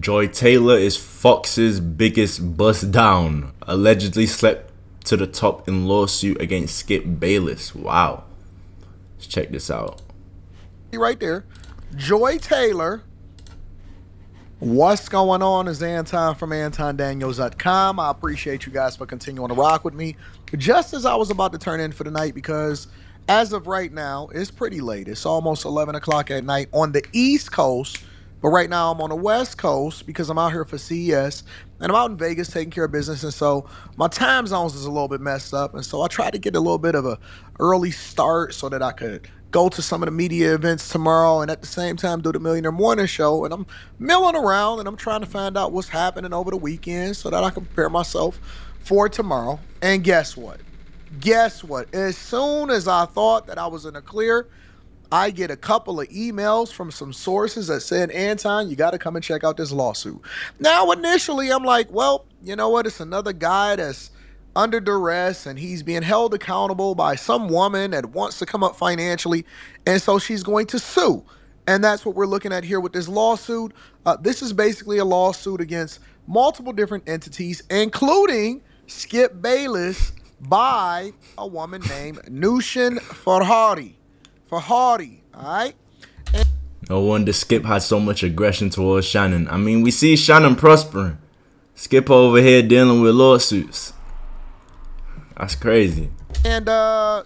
Joy Taylor is Fox's biggest bust down. Allegedly slept to the top in lawsuit against Skip Bayless. Wow. Let's check this out. Right there. Joy Taylor. What's going on? Is Anton from AntonDaniels.com. I appreciate you guys for continuing to rock with me. Just as I was about to turn in for the night, because as of right now, it's pretty late. It's almost 11 o'clock at night on the East Coast. But right now I'm on the West Coast because I'm out here for CES and I'm out in Vegas taking care of business. And so my time zones is a little bit messed up. And so I tried to get a little bit of a early start so that I could go to some of the media events tomorrow and at the same time do the Millionaire Morning Show. And I'm milling around and I'm trying to find out what's happening over the weekend so that I can prepare myself for tomorrow. And guess what? Guess what? As soon as I thought that I was in the clear, I get a couple of emails from some sources that said, Anton, you got to come and check out this lawsuit. Now, initially, I'm like, well, you know what? It's another guy that's under duress and he's being held accountable by some woman that wants to come up financially. And so she's going to sue. And that's what we're looking at here with this lawsuit. This is basically a lawsuit against multiple different entities, including Skip Bayless by a woman named Nushin Farhadi. All right? No wonder Skip had so much aggression towards Shannon. I mean, we see Shannon prospering. Skip over here dealing with lawsuits. That's crazy. And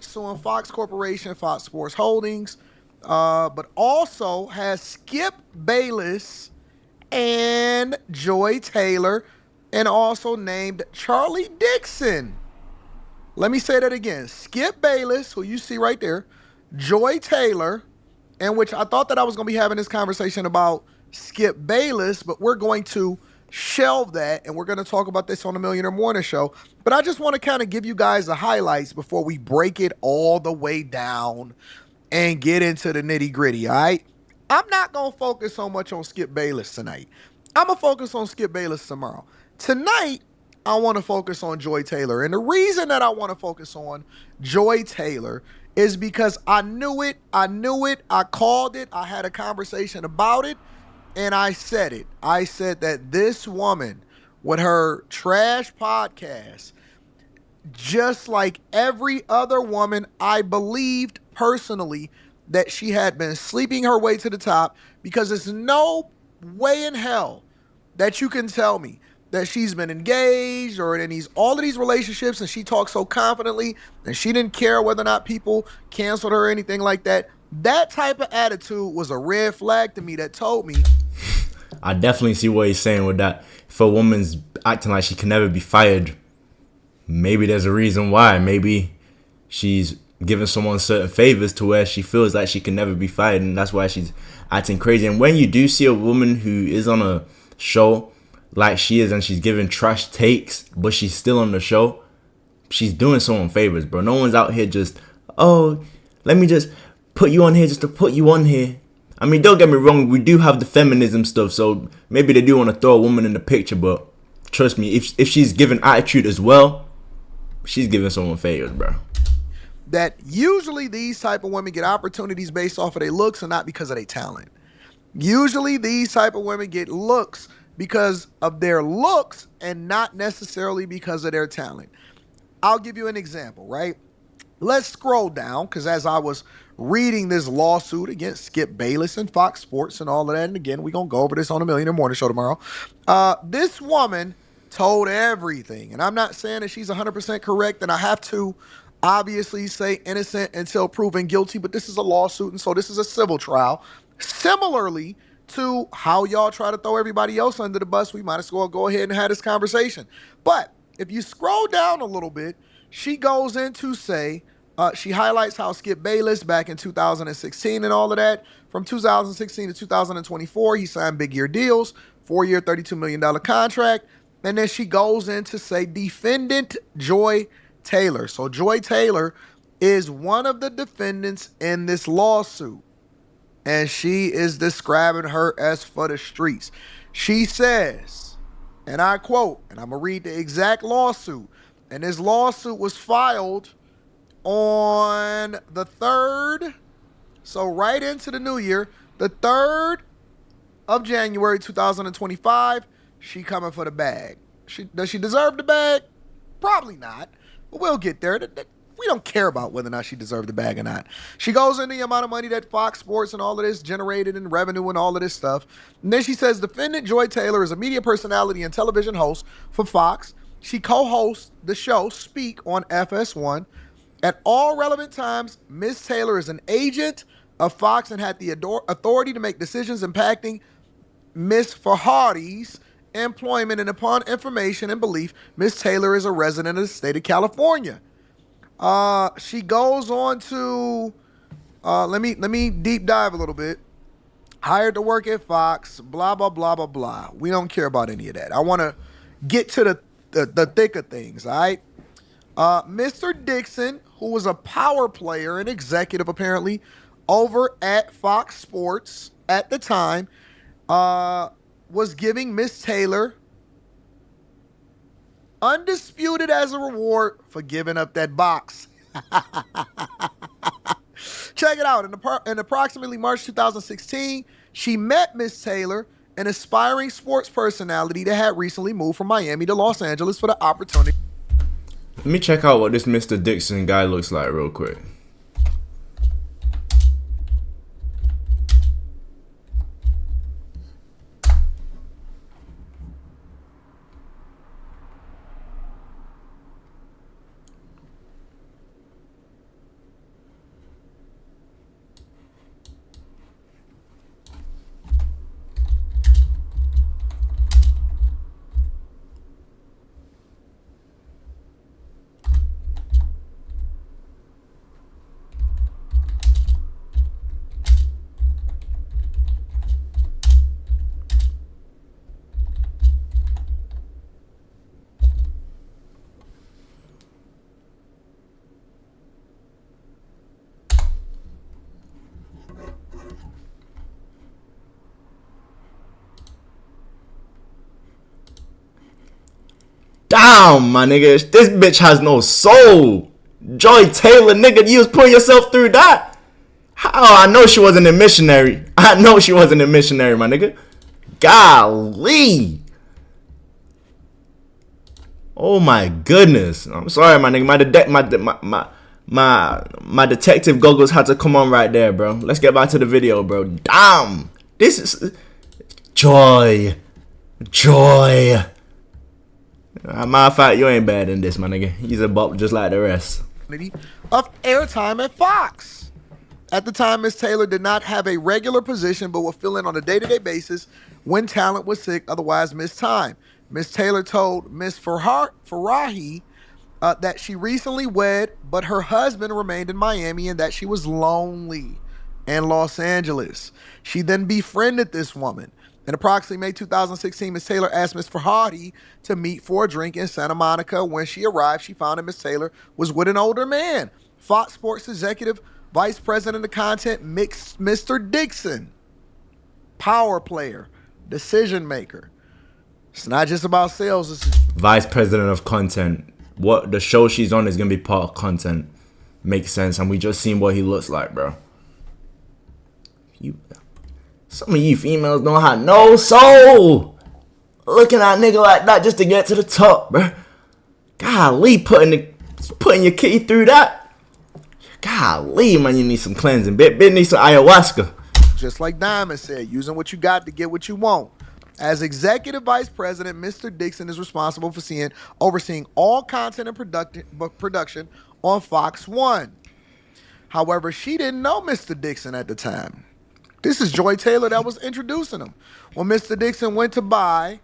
suing Fox Corporation, Fox Sports Holdings, but also has Skip Bayless and Joy Taylor, and also named Charlie Dixon. Let me say that again. Skip Bayless, who you see right there, Joy Taylor, in which I thought that I was going to be having this conversation about Skip Bayless, but we're going to shelve that and we're going to talk about this on the Millionaire Morning Show. But I just want to kind of give you guys the highlights before we break it all the way down and get into the nitty gritty, all right? I'm not going to focus so much on Skip Bayless tonight. I'm going to focus on Skip Bayless tomorrow. Tonight, I want to focus on Joy Taylor. And the reason that I want to focus on Joy Taylor is because I knew it. I called it. I had a conversation about it. And I said it. I said that this woman with her trash podcast, just like every other woman, I believed personally that she had been sleeping her way to the top, because there's no way in hell that you can tell me that she's been engaged or in all of these relationships and she talks so confidently and she didn't care whether or not people canceled her or anything like that. That type of attitude was a red flag to me that told me. I definitely see what he's saying with that. If a woman's acting like she can never be fired, maybe there's a reason why. Maybe she's giving someone certain favors to where she feels like she can never be fired, and that's why she's acting crazy. And when you do see a woman who is on a show like she is and she's giving trash takes, but she's still on the show, she's doing someone favors, bro. No one's out here just, oh, let me just put you on here just to put you on here. I mean, don't get me wrong, we do have the feminism stuff, so maybe they do want to throw a woman in the picture, but trust me, if she's giving attitude as well, she's giving someone favors, bro. That usually these type of women get opportunities based off of their looks and not because of their talent. Usually these type of women get looks because of their looks and not necessarily because of their talent. I'll give you an example, right? Let's scroll down, because as I was reading this lawsuit against Skip Bayless and Fox Sports and all of that, and again, we're going to go over this on the Millionaire Morning Show tomorrow. This woman told everything, and I'm not saying that she's 100% correct, and I have to obviously say innocent until proven guilty, but this is a lawsuit, and so this is a civil trial. Similarly to how y'all try to throw everybody else under the bus, we might as well go ahead and have this conversation. But if you scroll down a little bit, she goes in to say, she highlights how Skip Bayless back in 2016 and all of that, from 2016 to 2024, he signed big year deals, 4-year, $32 million contract. And then she goes in to say defendant Joy Taylor. So Joy Taylor is one of the defendants in this lawsuit. And she is describing her as for the streets. She says, and I quote, and I'm going to read the exact lawsuit. And this lawsuit was filed on the 3rd, so right into the new year, the 3rd of January 2025, she coming for the bag. Does she deserve the bag? Probably not, but we'll get there. We don't care about whether or not she deserved the bag or not. She goes into the amount of money that Fox Sports and all of this generated in revenue and all of this stuff. And then she says defendant Joy Taylor is a media personality and television host for Fox. She co-hosts the show Speak on FS1. At all relevant times, Ms. Taylor is an agent of Fox and had the authority to make decisions impacting Ms. Farhadi's employment, and upon information and belief, Ms. Taylor is a resident of the state of California. She goes on to let me deep dive a little bit. Hired to work at Fox, blah blah blah blah blah. We don't care about any of that. I want to get to the thick of things. All right. Mr. Dixon, who was a power player and executive apparently over at Fox Sports at the time, was giving Miss Taylor undisputed as a reward for giving up that box. Check it out. In approximately March 2016, she met Miss Taylor, an aspiring sports personality that had recently moved from Miami to Los Angeles for the opportunity. Let me check out what this Mr. Dixon guy looks like real quick. Damn, my nigga, this bitch has no soul. Joy Taylor, nigga, you was putting yourself through that? How? I know she wasn't a missionary. I know she wasn't a missionary, my nigga. Golly. Oh my goodness. I'm sorry, my nigga. My detective goggles had to come on right there, bro. Let's get back to the video, bro. Damn. This is Joy. Matter of fact, you ain't bad in this, my nigga. He's a bop just like the rest. Of airtime at Fox. At the time, Miss Taylor did not have a regular position, but would fill in on a day-to-day basis when talent was sick, otherwise missed time. Miss Taylor told Miss Farahi that she recently wed, but her husband remained in Miami and that she was lonely in Los Angeles. She then befriended this woman. In approximately May 2016, Ms. Taylor asked Ms. Farhadi to meet for a drink in Santa Monica. When she arrived, she found that Ms. Taylor was with an older man, Fox Sports Executive Vice President of Content, Mr. Dixon. Power player, decision maker. It's not just about sales. It's Vice President of Content. What the show she's on is going to be part of content. Makes sense. And we just seen what he looks like, bro. Some of you females don't have no soul. Looking at a nigga like that just to get to the top, bro. Golly, putting your kitty through that. Golly, man, you need some cleansing. Bit need some ayahuasca. Just like Diamond said, using what you got to get what you want. As executive vice president, Mr. Dixon is responsible for overseeing all content and production on Fox 1. However, she didn't know Mr. Dixon at the time. This is Joy Taylor that was introducing him. When Mr. Dixon went to buy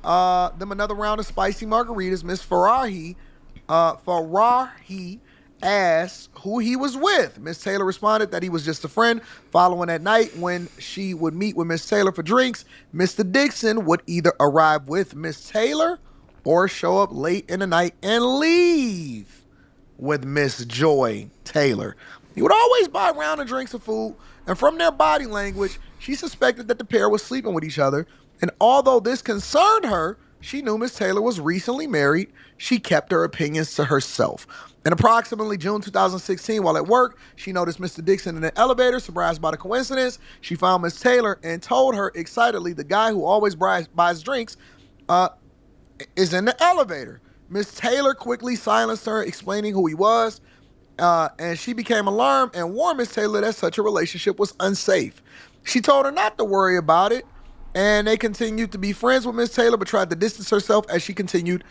them another round of spicy margaritas, Miss Farahi asked who he was with. Miss Taylor responded that he was just a friend. Following that night, when she would meet with Miss Taylor for drinks, Mr. Dixon would either arrive with Miss Taylor or show up late in the night and leave with Miss Joy Taylor. He would always buy a round of drinks and food, and from their body language, she suspected that the pair was sleeping with each other. And although this concerned her, she knew Miss Taylor was recently married, she kept her opinions to herself. In approximately June 2016, while at work, she noticed Mr. Dixon in an elevator. Surprised by the coincidence, she found Miss Taylor and told her excitedly the guy who always buys drinks is in the elevator. Miss Taylor quickly silenced her, explaining who he was, and she became alarmed and warned Miss Taylor that such a relationship was unsafe. She told her not to worry about it, and they continued to be friends with Miss Taylor, but tried to distance herself as she considered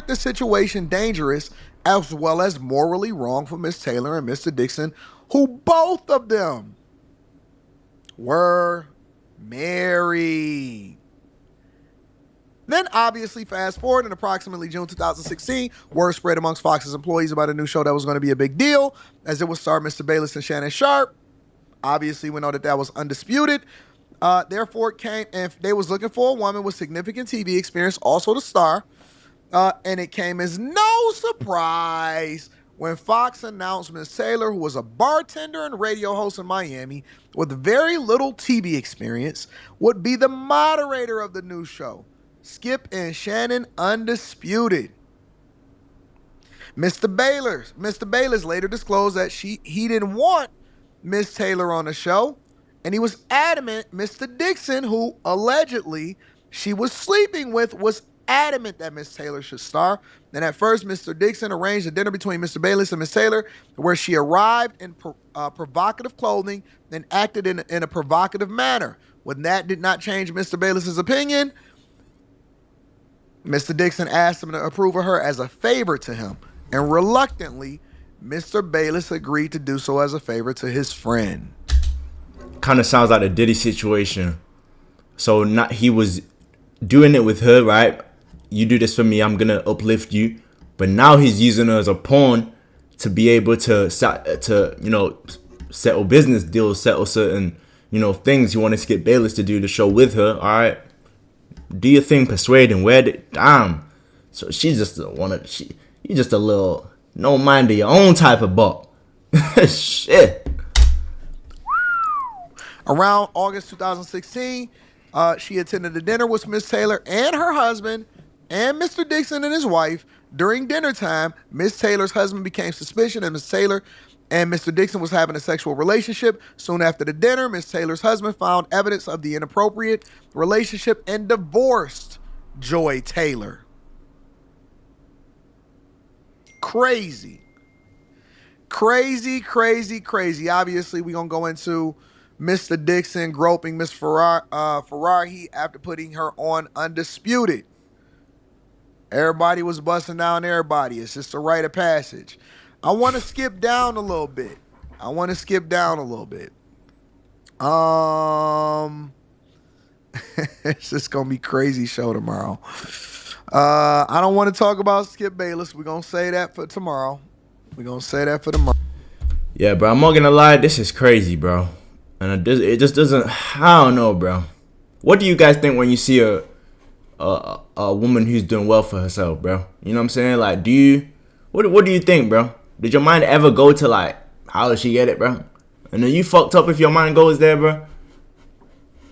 the situation dangerous as well as morally wrong for Miss Taylor and Mr. Dixon, who both of them were married. Then, obviously, fast forward in approximately June 2016, word spread amongst Fox's employees about a new show that was going to be a big deal, as it would star Mr. Bayless and Shannon Sharpe. Obviously, we know that was Undisputed. Therefore, it came, and they was looking for a woman with significant TV experience, also the star. And it came as no surprise when Fox announced Miss Taylor, who was a bartender and radio host in Miami with very little TV experience, would be the moderator of the new show. Skip and Shannon Undisputed. Mr. Bayless later disclosed that he didn't want Miss Taylor on the show, and he was adamant Mr. Dixon, who allegedly she was sleeping with, was adamant that Miss Taylor should star. And at first, Mr. Dixon arranged a dinner between Mr. Bayless and Miss Taylor, where she arrived in provocative clothing and acted in a provocative manner. When that did not change Mr. Bayless's opinion, Mr. Dixon asked him to approve of her as a favor to him, and reluctantly, Mr. Bayless agreed to do so as a favor to his friend. Kind of sounds like a Diddy situation. So he was doing it with her, right? You do this for me, I'm gonna uplift you. But now he's using her as a pawn to be able to settle business deals, settle certain things. He wanted Skip Bayless to do the show with her. All right, do your thing, persuade and wear it. Damn. So she's just you just a little no mind of your own type of buck. Shit. Around August 2016, she attended a dinner with Miss Taylor and her husband and Mr. Dixon and his wife. During dinner time, Miss Taylor's husband became suspicious that Miss Taylor and Mr. Dixon was having a sexual relationship. Soon after the dinner, Miss Taylor's husband found evidence of the inappropriate relationship and divorced Joy Taylor. Crazy. Obviously, we're going to go into Mr. Dixon groping Miss Ferrari after putting her on Undisputed. Everybody was busting down everybody. It's just a rite of passage. I want to skip down a little bit. It's just going to be crazy show tomorrow. I don't want to talk about Skip Bayless. We're going to say that for tomorrow. Yeah, bro. I'm not going to lie. This is crazy, bro. And it just doesn't. I don't know, bro. What do you guys think when you see a woman who's doing well for herself, bro? You know what I'm saying? Like, what do you think, bro? Did your mind ever go to like, how does she get it, bro? And then you fucked up if your mind goes there, bro.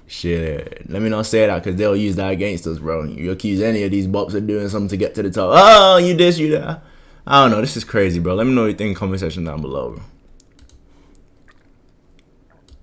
Shit, let me not say that because they'll use that against us, bro. You accuse any of these bops of doing something to get to the top. Oh, you this, you that. I don't know. This is crazy, bro. Let me know what you think in the comment section down below, bro.